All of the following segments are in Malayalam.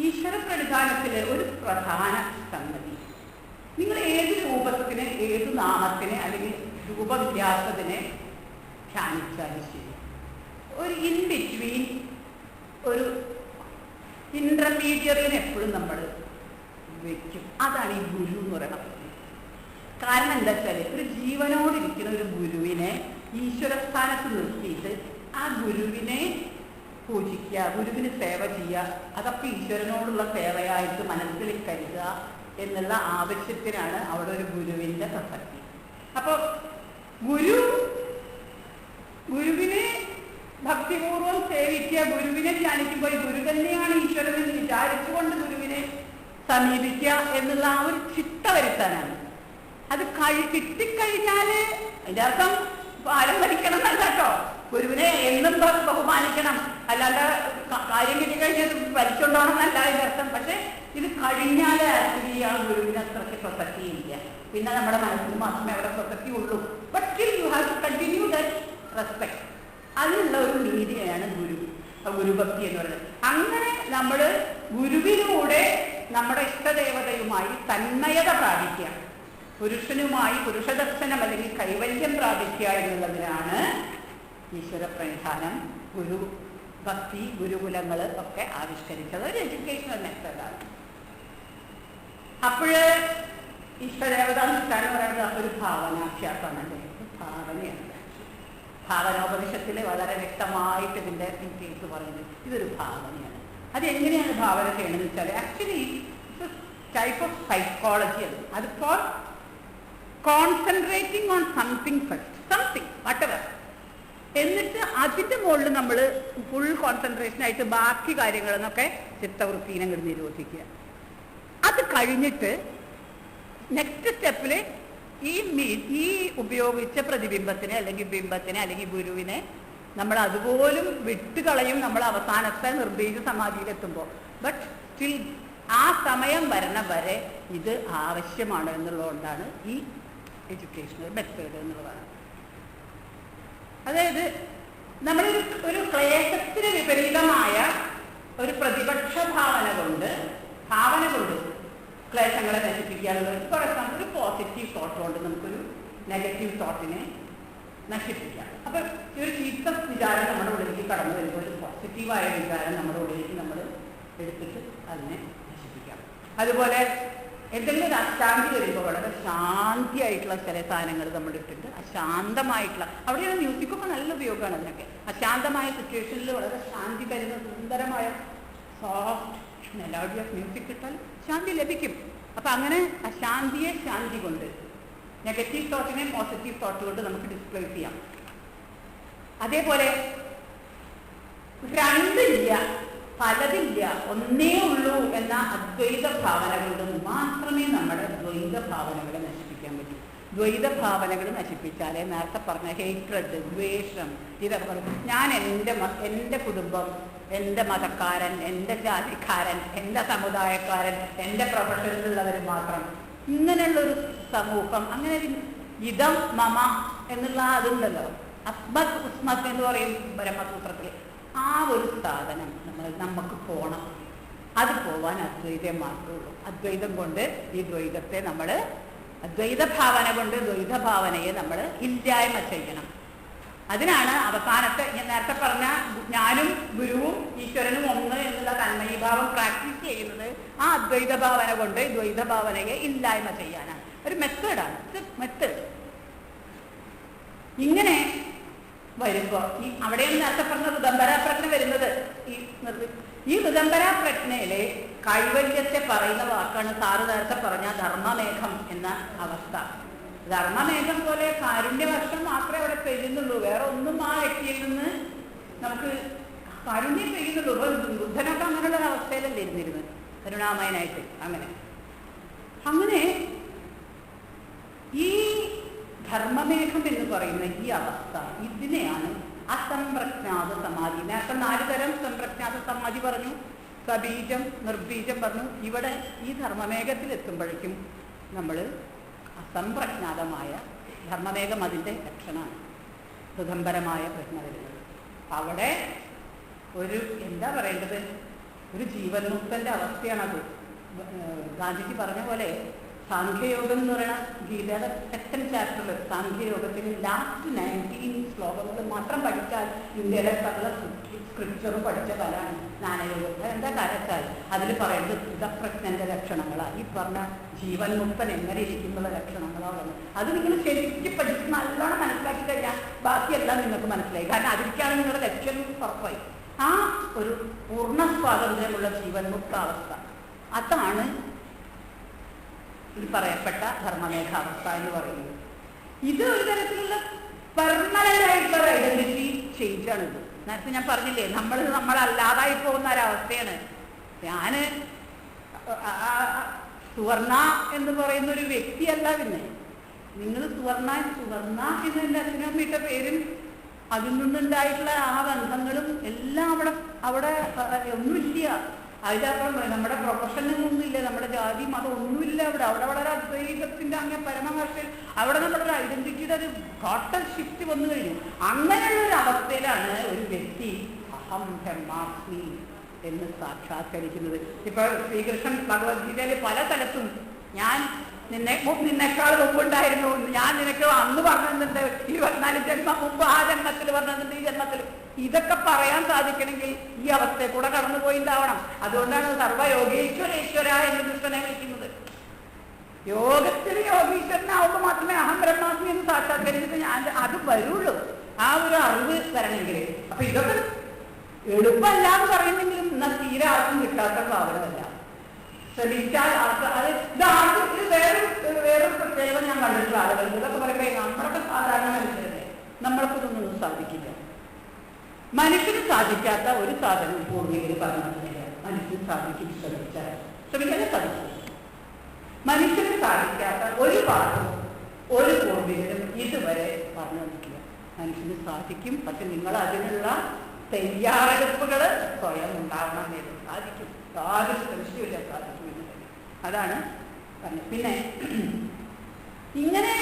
ഈശ്വര പ്രണിധാനത്തിലെ ഒരു പ്രധാന സംഗതി, നിങ്ങൾ ഏത് രൂപത്തിന്, ഏത് നാമത്തിന് അല്ലെങ്കിൽ രൂപവിന്യാസത്തിനെ ധ്യാനിച്ചാലും ശരി, ഒരു ഇൻ ബിറ്റ്വീൻ ഒരു ഇന്റർമീഡിയറിനെ എപ്പോഴും നമ്മൾ വയ്ക്കും. അതാണ് ഈ ഗുരു എന്ന് പറയുന്നത്. കാരണം എന്താ വെച്ചാൽ, ഒരു ജീവനോടിരിക്കുന്ന ഒരു ഗുരുവിനെ ഈശ്വരസ്ഥാനത്ത് നിർത്തിയിട്ട് ആ ഗുരുവിനെ പൂജിക്കുക, ഗുരുവിന് സേവ ചെയ്യുക, അതൊക്കെ ഈശ്വരനോടുള്ള സേവയായിട്ട് മനസ്സിൽ കരുതുക എന്നുള്ള ആവശ്യത്തിനാണ് അവിടെ ഒരു ഗുരുവിൻ്റെ പ്രസക്തി. അപ്പോൾ ഗുരുവിനെ ഭക്തിപൂർവം സേവിക്കുക, ഗുരുവിനെ ധ്യാനിക്കുമ്പോൾ ഗുരു തന്നെയാണ് ഈശ്വരൻ വിചാരിച്ചുകൊണ്ട് ഗുരുവിനെ സമീപിക്കുക എന്നുള്ള ആ ഒരു ചിട്ട വരുത്താനാണ്. അത് കിട്ടിക്കഴിഞ്ഞാല് അതിൻ്റെ അർത്ഥം പാരം ഭരിക്കണം എന്നല്ല കേട്ടോ, ഗുരുവിനെ എന്നും ബഹുമാനിക്കണം, അല്ലാണ്ട് കാര്യം കിട്ടിക്കഴിഞ്ഞാൽ ഭരിച്ചുകൊണ്ടോണം എന്നല്ല അതിൻ്റെ അർത്ഥം. പക്ഷെ ഇത് കഴിഞ്ഞാല് ആക്ച്വലി ആ ഗുരുവിന് അത്രയ്ക്ക് പ്രസക്തിയില്ല, പിന്നെ നമ്മുടെ മനസ്സിന് മാത്രമേ അവിടെ പ്രസക്തി ഉള്ളൂ. But still you have to continue that respect. അതിനുള്ള ഒരു രീതിയാണ് ഗുരുഭക്തി എന്ന് പറയുന്നത്. അങ്ങനെ നമ്മൾ ഗുരുവിലൂടെ നമ്മുടെ ഇഷ്ടദേവതയുമായി തന്മയത പ്രാപിക്കുക, പുരുഷനുമായി പുരുഷദർശനം അല്ലെങ്കിൽ കൈവല്യം പ്രാപിക്കുക എന്നുള്ളതിനാണ് ഈശ്വര പ്രണിധാനം, ഗുരുഭക്തി, ഗുരുകുലങ്ങൾ ഒക്കെ ആവിഷ്കരിച്ചത്. ഒരു എഡ്യൂക്കേഷണൽ മെത്തേഡാണ്. അപ്പോഴ് ഇഷ്ടദേവത എന്ന് പറയുന്നത് ഒരു ഭാവനാഭ്യാസമാണല്ലേ, ഭാവനയാണ്. ഭാവനോപനിഷത്തിൽ വളരെ വ്യക്തമായിട്ട് ഇതിൻ്റെ ഡീറ്റെയിൽസ് പറയുന്നത് ഇതൊരു ഭാവനയാണ്. അതെങ്ങനെയാണ് ഭാവന ചെയ്യണമെന്ന് വെച്ചാൽ, ആക്ച്വലി ടൈപ്പ് ഓഫ് സൈക്കോളജി ആണ്. അതിപ്പോൾ concentrating on something first, something whatever, എന്നിട്ട് അതിൻ്റെ മുകളിൽ നമ്മൾ ഫുൾ കോൺസെൻട്രേഷൻ ആയിട്ട് ബാക്കി കാര്യങ്ങളെന്നൊക്കെ ചിത്തവൃത്തിനെ നിരോധിക്കുക. അത് കഴിഞ്ഞിട്ട് നെക്സ്റ്റ് സ്റ്റെപ്പിൽ ഈ ഉപയോഗിച്ച പ്രതിബിംബത്തിനെ അല്ലെങ്കിൽ ബിംബത്തിനെ അല്ലെങ്കിൽ ഗുരുവിനെ നമ്മൾ അതുപോലും വിട്ടുകളയും നമ്മൾ അവസാനത്തെ നിർദ്ദേശ സമാധിയിലെത്തുമ്പോൾ. ബട്ട് സ്റ്റിൽ ആ സമയം വരണ വരെ ഇത് ആവശ്യമാണ് എന്നുള്ളതുകൊണ്ടാണ് ഈ എഡ്യൂക്കേഷണൽ മെത്തേഡ് എന്നുള്ളതാണ്. അതായത് നമ്മളൊരു ക്ലേശത്തിന് വിപരീതമായ ഒരു പ്രതിപക്ഷ ഭാവന കൊണ്ട് ക്ലേശങ്ങളെ നശിപ്പിക്കാനുള്ളത്. ഫോർ എക്സാമ്പിൾ, ഒരു പോസിറ്റീവ് തോട്ട് കൊണ്ട് നമുക്കൊരു നെഗറ്റീവ് തോട്ടിനെ നശിപ്പിക്കാം. അപ്പൊ ഈ ഒരു ചീത്ത വിചാരം നമ്മുടെ ഉള്ളിലേക്ക് കടന്നു വരുമ്പോൾ ഒരു പോസിറ്റീവായ വിചാരം നമ്മുടെ ഉള്ളിലേക്ക് നമ്മൾ എടുത്തിട്ട് അതിനെ നശിപ്പിക്കാം. അതുപോലെ എന്തെങ്കിലും ഒരു അശാന്തി വരുമ്പോൾ വളരെ ശാന്തിയായിട്ടുള്ള ചില സാധനങ്ങൾ നമ്മൾ ഇട്ടിട്ട് അശാന്തമായിട്ടുള്ള, അവിടെയുള്ള മ്യൂസിക്കൊക്കെ നല്ല ഉപയോഗമാണ് അതിനൊക്കെ. അശാന്തമായ സിറ്റുവേഷനിൽ വളരെ ശാന്തി തരുന്ന സുന്ദരമായ സോഫ്റ്റ് മെലോഡി ഓഫ് മ്യൂസിക് ഇട്ടാൽ ശാന്തി ലഭിക്കും. അപ്പം അങ്ങനെ അശാന്തിയെ ശാന്തി കൊണ്ട്, നെഗറ്റീവ് തോട്ടിനെ പോസിറ്റീവ് തോട്ട് കൊണ്ട് നമുക്ക് ഡിസ്പ്ലേസ് ചെയ്യാം. അതേപോലെ രണ്ടില്ല, പലതില്ല, ഒന്നേ ഉള്ളൂ എന്ന അദ്വൈത ഭാവന കൊണ്ട് മാത്രമേ നമ്മുടെ ദ്വൈത ഭാവനകളെ നശിപ്പിക്കാൻ പറ്റൂ. ദ്വൈത ഭാവനകൾ നശിപ്പിച്ചാലേ നേരത്തെ പറഞ്ഞ ഹേറ്റ്രഡ്, ദ്വേഷം, ഇതൊക്കെ പറയും. ഞാൻ എൻ്റെ കുടുംബം, എൻ്റെ മതക്കാരൻ, എൻ്റെ ജാതിക്കാരൻ, എൻ്റെ സമുദായക്കാരൻ, എൻ്റെ പ്രൊഫഷനിലുള്ളവർ മാത്രം, ഇങ്ങനെയുള്ളൊരു സമൂഹം, അങ്ങനെ ഒരു ഇതം മമ എന്നുള്ള അതുണ്ടല്ലോ, അസ്മത് ഉസ്മത് എന്ന് പറയും ബ്രഹ്മസൂത്രത്തിൽ. ആ ഒരു സാധനം നമുക്ക് പോകണം. അത് പോവാൻ അദ്വൈതം മാത്രമേ ഉള്ളൂ. അദ്വൈതം കൊണ്ട് ഈ ദ്വൈതത്തെ നമ്മൾ, അദ്വൈത ഭാവന കൊണ്ട് ദ്വൈത ഭാവനയെ നമ്മൾ ഇല്ലായ്മ ചെയ്യണം. അതിനാണ് അവസാനത്തെ ഞാൻ നേരത്തെ പറഞ്ഞ ഞാനും ഗുരുവും ഈശ്വരനും ഒന്ന് എന്നുള്ള തന്മയീഭാവം പ്രാക്ടീസ് ചെയ്യുന്നത് ആ അദ്വൈത ഭാവന കൊണ്ട് ദ്വൈത ഭാവനയെ ഇല്ലായ്മ ചെയ്യാനാണ്. ഒരു മെത്തേഡാണ്, മെത്തേഡ്. ഇങ്ങനെ വരുമ്പോൾ അവിടെയാണ് നേരത്തെ പറഞ്ഞ ഋതംബരാപ്രജ്ഞ വരുന്നത്. ഈ ഋതംബരാപ്രജ്ഞയിലെ കൈവല്യത്തെ പറയുന്ന വാക്കാണ് സാറ് നേരത്തെ പറഞ്ഞ ധർമ്മമേഘം എന്ന അവസ്ഥ. ധർമ്മമേഘം പോലെ കാരുണ്യവർഷം മാത്രമേ അവിടെ പെയ്യുന്നുള്ളൂ, വേറെ ഒന്നും ആ വ്യക്തിയിൽ നിന്ന് നമുക്ക് കാരുണ്യം പെയ്യുന്നുള്ളൂ. ബുദ്ധനൊക്കെ അങ്ങനെയുള്ള അവസ്ഥയിലല്ലേ ഇരുന്നിരുന്നത്, കരുണാമയനായിട്ട്. അങ്ങനെ ഈ ധർമ്മമേഘം എന്ന് പറയുന്ന ഈ അവസ്ഥ, ഇതിനെയാണ് അസംപ്രജ്ഞാത സമാധി. നേരത്തെ 4 തരം സംപ്രജ്ഞാത സമാധി പറഞ്ഞു, സബീജം, നിർബീജം പറഞ്ഞു. ഇവിടെ ഈ ധർമ്മമേഘത്തിൽ എത്തുമ്പോഴേക്കും നമ്മൾ അസംപ്രജ്ഞാതമായ ധർമ്മമേഘം അതിൻ്റെ ലക്ഷണമാണ്, ഋതംബരമായ പ്രജ്ഞ വരുന്നത്. അവിടെ ഒരു എന്താ പറയേണ്ടത്, ഒരു ജീവൻ മുക്തന്റെ അവസ്ഥയാണത്. ഗാന്ധിജി പറഞ്ഞ പോലെ സാഖ്യയോഗം എന്ന് പറയുന്ന ഗീതയുടെ 2nd ചാപ്റ്ററിൽ സാഖ്യയോഗത്തിന് ലാസ്റ്റ് 19 ശ്ലോകങ്ങൾ മാത്രം പഠിച്ചാൽ ഇന്ത്യയിലെ സകല സ്ക്രിപ്ചറും പഠിച്ച കാലാണ് ജ്ഞാനയോഗം. എന്താ കാരണത്താൽ അതിൽ പറയുന്നത് സ്ഥിതപ്രജ്ഞന്റെ ലക്ഷണങ്ങളാണ്. ഈ പറഞ്ഞ ജീവൻ മുക്തൻ എങ്ങനെ ഇരിക്കുന്നുള്ള ലക്ഷണങ്ങളാണ്. അത് നിങ്ങൾ ശരിക്കും പഠിച്ച് നല്ലോണം മനസ്സിലാക്കി കഴിഞ്ഞാൽ ബാക്കിയെല്ലാം നിങ്ങൾക്ക് മനസ്സിലായി. കാരണം അതിലേക്കാണ് നിങ്ങളുടെ ലക്ഷ്യം ഉറപ്പായി. ആ ഒരു പൂർണ്ണ സ്വാതന്ത്ര്യമുള്ള ജീവൻ മുക്ത അവസ്ഥ, അതാണ് ഈ പറയപ്പെട്ട ധർമ്മമേധാവസ്ഥ എന്ന് പറയുന്നത്. ഇത് ഒരു തരത്തിലുള്ള പെർമനന്റ് ആയിട്ടുള്ള ഐഡന്റിറ്റി ചേഞ്ചാണിത്. നേരത്തെ ഞാൻ പറഞ്ഞില്ലേ, നമ്മളല്ലാതായി പോകുന്ന ഒരവസ്ഥയാണ്. ഞാന് സുവർണ എന്ന് പറയുന്ന ഒരു വ്യക്തിയല്ല. പിന്നെ നിങ്ങൾ സുവർണ എന്ന് എൻ്റെ അച്ഛനും അമ്മയുടെ പേരും അതിൽ നിന്നുണ്ടായിട്ടുള്ള ആ ബന്ധങ്ങളും എല്ലാം അവിടെ ഒന്നുമില്ല. അതിലപ്പുറം നമ്മുടെ പ്രൊഫഷനൊന്നുമില്ല, നമ്മുടെ ജാതി മതം ഒന്നുമില്ല. അവിടെ വളരെ അദ്വൈതത്തിന്റെ അങ്ങനെ പരമഭാഷയിൽ അവിടെ നമ്മുടെ ഒരു ഐഡന്റിറ്റിയുടെ ഒരു ടോട്ടൽ ഷിഫ്റ്റ് വന്നു കഴിഞ്ഞു. അങ്ങനെയുള്ള ഒരു അവസ്ഥയിലാണ് ഒരു വ്യക്തി അഹം ബ്രഹ്മാസ്മി എന്ന് സാക്ഷാത്കരിക്കുന്നത്. ഇപ്പൊ ശ്രീകൃഷ്ണൻ ഭഗവത്ഗീതയിലെ പല സ്ഥലത്തും ഞാൻ നിന്നെക്കാൾ മുമ്പുണ്ടായിരുന്നു, ഞാൻ നിനക്ക് അന്ന് പറഞ്ഞിട്ടുണ്ട് 24 ജന്മം മുമ്പ്, ആ ജന്മത്തിൽ പറഞ്ഞിട്ടുണ്ട്, ഈ ജന്മത്തിൽ. ഇതൊക്കെ പറയാൻ സാധിക്കണമെങ്കിൽ ഈ അവസ്ഥയെ കൂടെ കടന്നുപോയിണ്ടാവണം. അതുകൊണ്ടാണ് സർവയോഗീശ്വരേശ്വര എന്ന് കൃഷ്ണനെ വിളിക്കുന്നത്. യോഗത്തിന് യോഗീശ്വരനാവുമ്പോൾ മാത്രമേ അഹം ബ്രഹ്മാസ്മി എന്ന് സാക്ഷാത്കരിച്ചിട്ട് അത് വരുള്ളൂ. ആ ഒരു അറിവ് വരണമെങ്കിൽ. അപ്പൊ ഇതൊക്കെ എളുപ്പമല്ല എന്ന് പറയുന്നെങ്കിലും എന്നാൽ തീരെ ആർക്കും കിട്ടാത്ത ഭാവനമല്ല. ശ്രമിച്ചാൽ വേറൊരു പ്രത്യേകത ഞാൻ കണ്ടിട്ടുള്ള ആളുകൾ ഇതൊക്കെ പറയുമ്പോൾ നമ്മളൊക്കെ സാധാരണ മനുഷ്യരല്ലേ, നമ്മൾക്കിതൊന്നും സാധിക്കില്ല. മനുഷ്യന് സാധിക്കാത്ത ഒരു സാധനം പൂർവികർ പറഞ്ഞിട്ടില്ല. മനുഷ്യന് സാധിക്കും ശ്രമിക്കാതെ സാധിക്കും. മനുഷ്യന് സാധിക്കാത്ത ഒരു പാഠവും ഒരു പൂർവികരും ഇതുവരെ പറഞ്ഞു തന്നിട്ടില്ല. മനുഷ്യന് സാധിക്കും, പക്ഷെ നിങ്ങൾ അതിനുള്ള തയ്യാറെടുപ്പുകൾ സ്വയം ഉണ്ടാവണം. സാധിക്കും, യാതൊരു സംശയമില്ല, സാധിക്കും. അതാണ് പറഞ്ഞത്. പിന്നെ ഇങ്ങനെ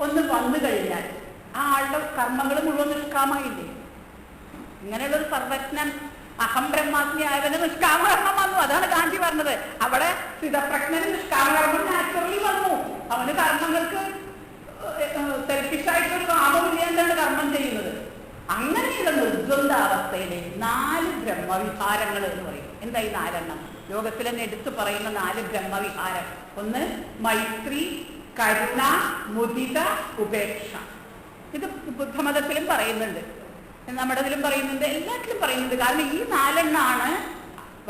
ഒന്ന് വന്നു കഴിഞ്ഞാൽ ആ ആളുടെ കർമ്മങ്ങൾ മുഴുവൻ നിഷ്കാമയില്ലേ. ഇങ്ങനെയുള്ളൊരു സർവജ്ഞൻ അഹം ബ്രഹ്മാസ്മി ആയവന് നിഷ്കാമകർമ്മം വന്നു. അതാണ് ഗാന്ധി പറഞ്ഞത്. അവിടെ സ്ഥിതപ്രജ്ഞന് നിഷ്കാമകർമ്മം നാച്ചുറലി വന്നു. അവന് കർമ്മങ്ങൾക്ക് സെൽഫിഷായിട്ടൊരു കാമമില്ലാണ്ടാണ് കർമ്മം ചെയ്യുന്നത്. അങ്ങനെയുള്ള നിർദ്വന്ദാവസ്ഥയിലെ 4 ബ്രഹ്മവിഹാരങ്ങൾ എന്ന് പറയും. എന്താ ഈ 4 ലോകത്തിൽ തന്നെ എടുത്തു പറയുന്ന 4 ബ്രഹ്മവിഹാരം? ഒന്ന് മൈത്രി, കരുണ, മുദിത, ഉപേക്ഷ. ഇത് ബുദ്ധമതത്തിലും പറയുന്നുണ്ട്, നമ്മുടെ ഇതിലും പറയുന്നുണ്ട്, എല്ലാത്തിലും പറയുന്നുണ്ട്. കാരണം ഈ 4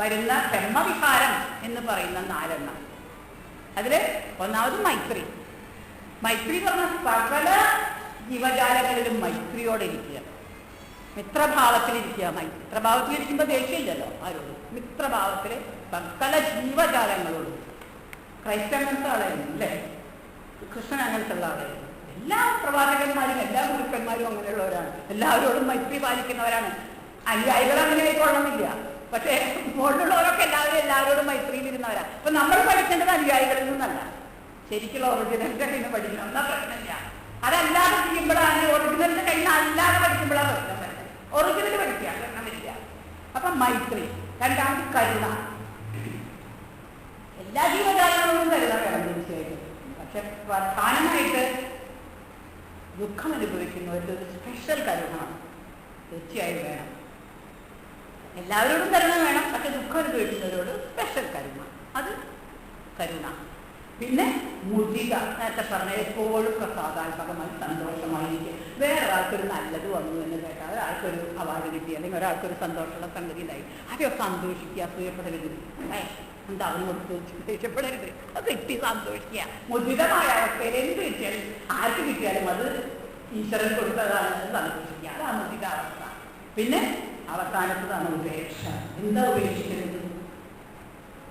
വരുന്ന ബ്രഹ്മവിഹാരം എന്ന് പറയുന്ന 4. അതില് ഒന്നാമത് മൈത്രി. മൈത്രി പറഞ്ഞ സകല ജീവജാലങ്ങളിലും മൈത്രിയോടെ ഇരിക്കുക, മിത്രഭാവത്തിലിരിക്കുക. മിത്രഭാവത്തിലിരിക്കുമ്പോൾ ദേഷ്യമില്ലല്ലോ ആരോടും. മിത്രഭാവത്തില് സകല ജീവജാലങ്ങളോടും. ക്രൈസ്റ്റ് അങ്ങനത്തെ ആളായിരുന്നു അല്ലേ, കൃഷ്ണൻ അങ്ങനത്തെ ഉള്ള ആളായിരുന്നു. എല്ലാ പ്രവാചകന്മാരും എല്ലാ ഗുരുക്കന്മാരും അങ്ങനെയുള്ളവരാണ്. എല്ലാവരോടും മൈത്രി പാലിക്കുന്നവരാണ്. അനുയായികൾ അങ്ങനെ ആയിക്കൊള്ളണമെന്നില്ല, പക്ഷേ മുകളിലുള്ളവരൊക്കെ എല്ലാവരോടും മൈത്രിയിലിരുന്നവരാണ്. അപ്പൊ നമ്മൾ പഠിക്കേണ്ടത് അനുയായികളിൽ നിന്നല്ല, ശരിക്കുള്ള ഒറിജിനലിന്റെ കയ്യിൽ നിന്ന് പഠിക്കണം. എന്നാ പ്രശ്നമില്ല. അതല്ലാതെ ചെയ്യുമ്പോഴാണ്, ഒറിജിനലിന്റെ കയ്യിൽ നിന്ന് അല്ലാതെ പഠിക്കുമ്പോഴാണ് പ്രശ്നം വരുന്നത്. ഒറിജിനൽ പഠിക്കുക, പ്രശ്നമില്ല. അപ്പൊ മൈത്രി. രണ്ടാമത് കരുണ. എല്ലാ ജീവജാലങ്ങളോടും കരുണ വേണം തീർച്ചയായിട്ടും. പക്ഷെ പ്രധാനമായിട്ട് ദുഃഖം അനുഭവിക്കുന്നവരുടെ ഒരു സ്പെഷ്യൽ കരുണ തീർച്ചയായും വേണം. എല്ലാവരോടും കരുണ വേണം, പക്ഷെ ദുഃഖം അനുഭവിക്കുന്നവരോട് സ്പെഷ്യൽ കരുണ, അത് കരുണ. പിന്നെ മുദിത, നേരത്തെ പറഞ്ഞ എപ്പോഴും പ്രസാദാത്മകമായി സന്തോഷമായിരിക്കും. വേറെ ഒരാൾക്കൊരു നല്ലത് വന്നു എന്ന് കേട്ടാൽ, ഒരാൾക്കൊരു അവാർഡ് കിട്ടി, അല്ലെങ്കിൽ ഒരാൾക്കൊരു സന്തോഷമുള്ള സംഗതി ഉണ്ടായി, അതൊക്കെ സന്തോഷിക്കുക, അസൂയപ്പെടരുത്. ഉണ്ടാവുന്ന കൊടുത്ത് ദേഷ്യപ്പെടരുത്, അത് കിട്ടി സന്തോഷിക്കുക. മുദിതമായ അവസ്ഥയിൽ എന്ത് കിട്ടിയാലും ആർക്ക് കിട്ടിയാലും അത് ഈശ്വരൻ കൊടുത്തതാണ് സന്തോഷിക്കുക. അതാണ് മുദിത അവസ്ഥ. പിന്നെ അവസാനത്തതാണ് ഉപേക്ഷ. എന്താ ഉപേക്ഷിക്കുന്നത്?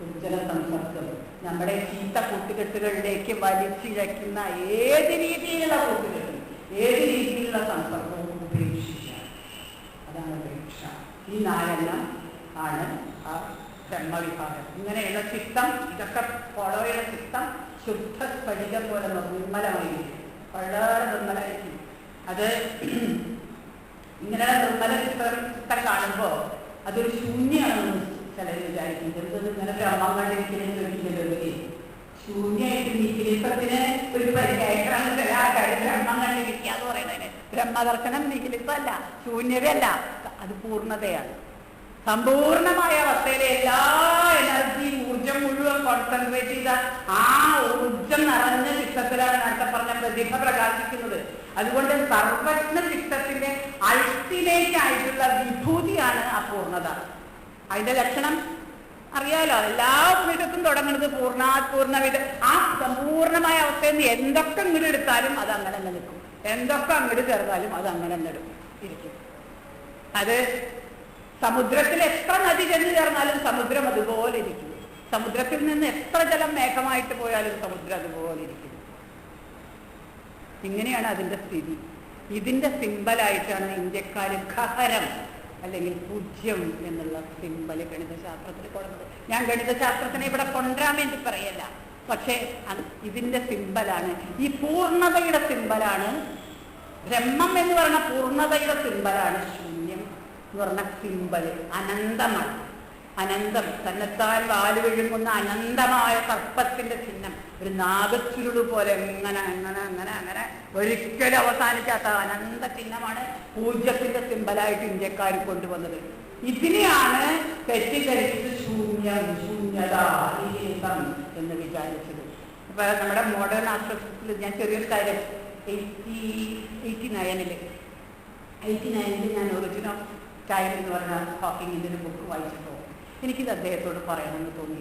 ഉജ്ജല സംസർഗം. നമ്മുടെ ചീത്ത കൂട്ടുകെട്ടുകളിലേക്ക് വലിച്ചിഴക്കുന്ന ഏത് രീതിയിലുള്ള കൂട്ടുകെട്ടും ഏത് രീതിയിലുള്ള സംസർഗവും ഉപേക്ഷിക്കുക. അതാണ് ഉപേക്ഷ. ഈ 4 ആണ് ആ ബ്രഹ്മവിഭാഗം. ഇങ്ങനെയുള്ള ചിത്തം, ഇതൊക്കെ ഫോളോ ചെയ്യുന്ന ചിത്തം ശുദ്ധ സ്ഫടികം പോലെ നിർമ്മലമായിരിക്കും, വളരെ നിർമ്മലമായിരിക്കും. അത് ഇങ്ങനെയുള്ള നിർമ്മല ചിത്രം കാണുമ്പോൾ അതൊരു ശൂന്യമാണെന്ന് ചിലർ വിചാരിക്കുന്നത് ഇങ്ങനെ ബ്രഹ്മം കണ്ടിരിക്കണമെന്ന് ചോദിക്കുന്നത് ശൂന്യായിട്ട് നിഖിലിസത്തിന് ഒരു പരിചയക്കാണ് ചില ആൾക്കാർ ബ്രഹ്മം കണ്ടിരിക്കുക എന്ന് പറയുന്നതിന്. ബ്രഹ്മദർശനം നിഖിലിസമല്ല, ശൂന്യതയല്ല, അത് പൂർണ്ണതയാണ്. സമ്പൂർണമായ അവസ്ഥയിലെ എല്ലാ എനർജിയും ഊർജം മുഴുവൻ കോൺസെൻട്രേറ്റ് ചെയ്ത ആ ഊർജം നിറഞ്ഞ ചിത്തത്തിലാണ് നേരത്തെ പറഞ്ഞ പ്രതിഭ പ്രകാശിക്കുന്നത്. അതുകൊണ്ട് സർവജ്ഞ ചിത്തത്തിന്റെ അൾട്ടിമേറ്റ് ആയിട്ടുള്ള വിഭൂതിയാണ് ആ പൂർണ്ണത. അതിന്റെ ലക്ഷണം അറിയാലോ, എല്ലാ ഉപനിഷത്തും തുടങ്ങുന്നത് പൂർണ്ണാപൂർണ്ണവിധ. ആ സമ്പൂർണമായ അവസ്ഥയിൽ നിന്ന് എന്തൊക്കെ അങ്ങോട്ട് എടുത്താലും അത് അങ്ങനെ തന്നെ നിൽക്കും, എന്തൊക്കെ അങ്ങോട്ട് ചേർത്താലും അത് അങ്ങനെ തന്നെ ഇരിക്കും. അത് സമുദ്രത്തിൽ എത്ര നദി ചെന്ന് ചേർന്നാലും സമുദ്രം അതുപോലെ ഇരിക്കും. സമുദ്രത്തിൽ നിന്ന് എത്ര ജലം മേഘമായിട്ട് പോയാലും സമുദ്രം അതുപോലെ ഇരിക്കും. ഇങ്ങനെയാണ് അതിന്റെ സ്ഥിതി. ഇതിന്റെ സിമ്പലായിട്ടാണ് ഇന്ത്യക്കാർ ഖഹരം അല്ലെങ്കിൽ പൂജ്യം എന്നുള്ള സിമ്പല് ഗണിതശാസ്ത്രത്തിൽ കൊടുക്കുന്നത്. ഞാൻ ഗണിതശാസ്ത്രത്തിനെ ഇവിടെ കൊണ്ടുവരാൻ വേണ്ടി പറയല്ല, പക്ഷെ ഇതിന്റെ സിമ്പലാണ്, ഈ പൂർണ്ണതയുടെ സിമ്പലാണ്. ബ്രഹ്മം എന്ന് പറഞ്ഞ പൂർണ്ണതയുടെ സിമ്പലാണ്. ശൂന്യം എന്ന് പറഞ്ഞ സിമ്പല് അനന്തമാണ്. അനന്തം, തന്നെത്താൻ വാല് വിഴുങ്ങുന്ന അനന്തമായ സർപ്പത്തിന്റെ ചിഹ്നം, ഒരു നാഗച്ചുരുള് പോലെ എങ്ങനെ അങ്ങനെ അങ്ങനെ അങ്ങനെ ഒരിക്കലും അവസാനിക്കാത്ത അനന്ത ചിഹ്നമാണ് പൂജ്യത്തിന്റെ സിമ്പലായിട്ട് ഇന്ത്യക്കാർ കൊണ്ടുവന്നത്. ഇതിനെയാണ് തെറ്റിദ്ധരിച്ചത് ശൂന്യം, ശൂന്യത, നിഷേധം എന്ന് വിചാരിച്ചത്. ഇപ്പൊ നമ്മുടെ മോഡേൺ ആസ്ട്രോഫിസിക്സിൽ ഞാൻ ചെറിയൊരു കാര്യം 89 ഞാൻ ഒറിജിൻ ഓഫ് ടൈം എന്ന് പറഞ്ഞ ഹോക്കിങ്ങിന്റെ ഒരു ബുക്ക് വായിച്ചപ്പോൾ എനിക്കിത് അദ്ദേഹത്തോട് പറയണമെന്ന് തോന്നി.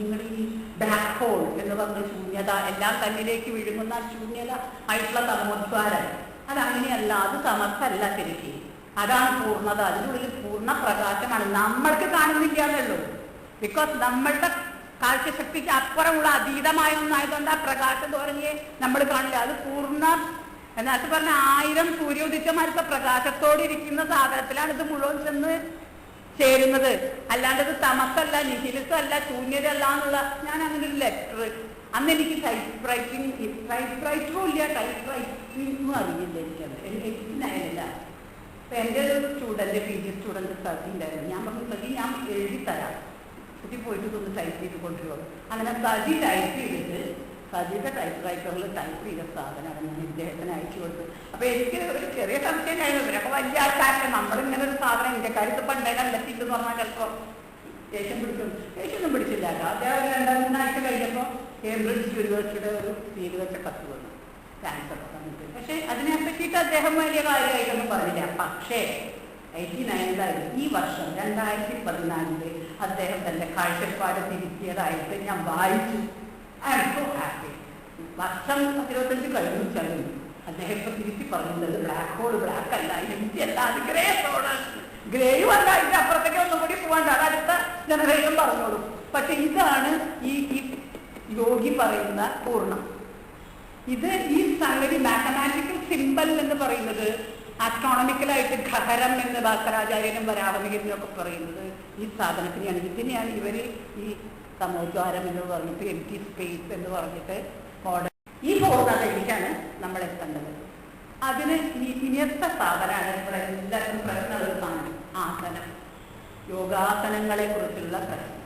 നിങ്ങൾ ഈ ബ്ലാക്ക് ഹോൾ എന്ന് പറഞ്ഞ ശൂന്യത, എല്ലാം തന്നിലേക്ക് വിഴുങ്ങുന്ന ശൂന്യത ആയിട്ടുള്ള തമോദ്വാരം, അതങ്ങനെയല്ല, അത് തമസല്ല ശരിക്കും, അതാണ് പൂർണ്ണത. അതിനുള്ളിൽ പൂർണ്ണ പ്രകാശമാണ്. നമ്മൾക്ക് കാണുന്നില്ല എന്നുള്ളൂ. ബിക്കോസ് നമ്മളുടെ കാഴ്ചശക്തിക്ക് അപ്പുറമുള്ള അതീതമായ ഒന്നായതുകൊണ്ട് ആ പ്രകാശം തോരഞ്ഞേ നമ്മൾ കാണില്ല. അത് പൂർണ്ണ എന്നാട്ട് പറഞ്ഞ 1000 സൂര്യോദിച്ചമാരുടെ പ്രകാശത്തോടിരിക്കുന്ന സാധനത്തിലാണ് ഇത് മുഴുവൻ ചെന്ന് ചേരുന്നത്. അല്ലാണ്ട് ഇത് തമസല്ല, നിഹിലിസല്ല, ശൂന്യതല്ല എന്നുള്ള. ഞാൻ അങ്ങനെ ഒരു ലെറ്റർ അന്ന് എനിക്ക് ടൈപ്പ് റൈറ്ററും ഇല്ല, ടൈപ്പ് റൈറ്റിംഗും അറിയില്ല. എനിക്കല്ല. അപ്പൊ എൻ്റെ ഒരു സ്റ്റുഡൻറ്റ്, PG സ്റ്റുഡൻറ്റ് സതി ഉണ്ടായിരുന്നു. ഞാൻ പറഞ്ഞു, സതി ഞാൻ എഴുതി തരാം, സതി പോയിട്ട് ഒന്ന് ടൈപ്പ് ചെയ്ത് കൊണ്ടുവരും. അങ്ങനെ സതി ടൈപ്പ് ചെയ്തിട്ട് സതിയുടെ ടൈപ്പ് റൈറ്ററിൽ ടൈപ്പ് ചെയ്ത സാധനമാണ് ഞാൻ ഇദ്ദേഹത്തിന് അയച്ചു കൊടുത്തു. അപ്പൊ എനിക്ക് ഒരു ചെറിയ സംശയം കഴിഞ്ഞു, ഇവരൊക്കെ വലിയ ആൾക്കാരല്ലേ, നമ്മളിങ്ങനെ ഒരു സാധനം ഇന്ത്യക്കാർക്ക് പണ്ടേക്കല്ലെത്തിന്ന് പറഞ്ഞാൽ ചിലപ്പോൾ ദേഷ്യം പിടിക്കും. ദേഷ്യമൊന്നും പിടിച്ചില്ല. അദ്ദേഹം 2-3 ആഴ്ച കഴിഞ്ഞപ്പോൾ കേംബ്രിഡ്ജ് യൂണിവേഴ്സിറ്റിയുടെ ഒരു സീൽ വെച്ച കത്ത് വന്നു, ക്യാൻസർ വന്നിട്ട്. പക്ഷെ അതിനെ പറ്റിയിട്ട് അദ്ദേഹം വലിയ കാര്യമായിട്ടൊന്നും പറഞ്ഞില്ല. പക്ഷേ 89 ഈ വർഷം 2014 അദ്ദേഹം തന്റെ കാഴ്ചപ്പാട് തിരുത്തിയതായിട്ട് ഞാൻ വായിച്ചു. I am so happy. വർഷം 25 കഴിഞ്ഞു ചെല്ലും. അദ്ദേഹം ഇപ്പൊ തിരിച്ച് പറഞ്ഞത് ബ്ലാക്ക് ഹോൾ ബ്ലാക്ക് അല്ല, എംറ്റിയല്ല, അത് ഗ്രേ ഹോള്. ഗ്രേയും അല്ല, ഇതിന്റെ അപ്പുറത്തേക്ക് ഒന്നും കൂടി പോകണ്ട, അത് അടുത്ത ജനറേഷൻ പറഞ്ഞോളൂ. പക്ഷെ ഇതാണ് ഈ യോഗി പറയുന്ന പൂർണ്ണം. ഇത് ഈ സംഗതി മാത്തമാറ്റിക്കൽ സിമ്പൽ എന്ന് പറയുന്നത്, ആസ്ട്രോണമിക്കലായിട്ട് ഖഹരം എന്ന് ഭാസ്കരാചാര്യനും വരാഹമികനും ഒക്കെ പറയുന്നത് ഈ സാധനത്തിനെയാണ്. ഇതിനെയാണ് ഇവര് ഈ തമോദ്വാരം എന്ന് പറഞ്ഞിട്ട് എംറ്റി സ്പേസ് എന്ന് പറഞ്ഞിട്ട് മോഡൽ. ഈ പൂർണ്ണതയിലേക്കാണ് നമ്മൾ എത്തേണ്ടത്. അതിന് ഇനിയത്തെ സാധനമാണ് ഇവിടെ എല്ലാവർക്കും പ്രശ്നമുള്ള സാധനം, ആസനം. യോഗാസനങ്ങളെ കുറിച്ചുള്ള പ്രശ്നം.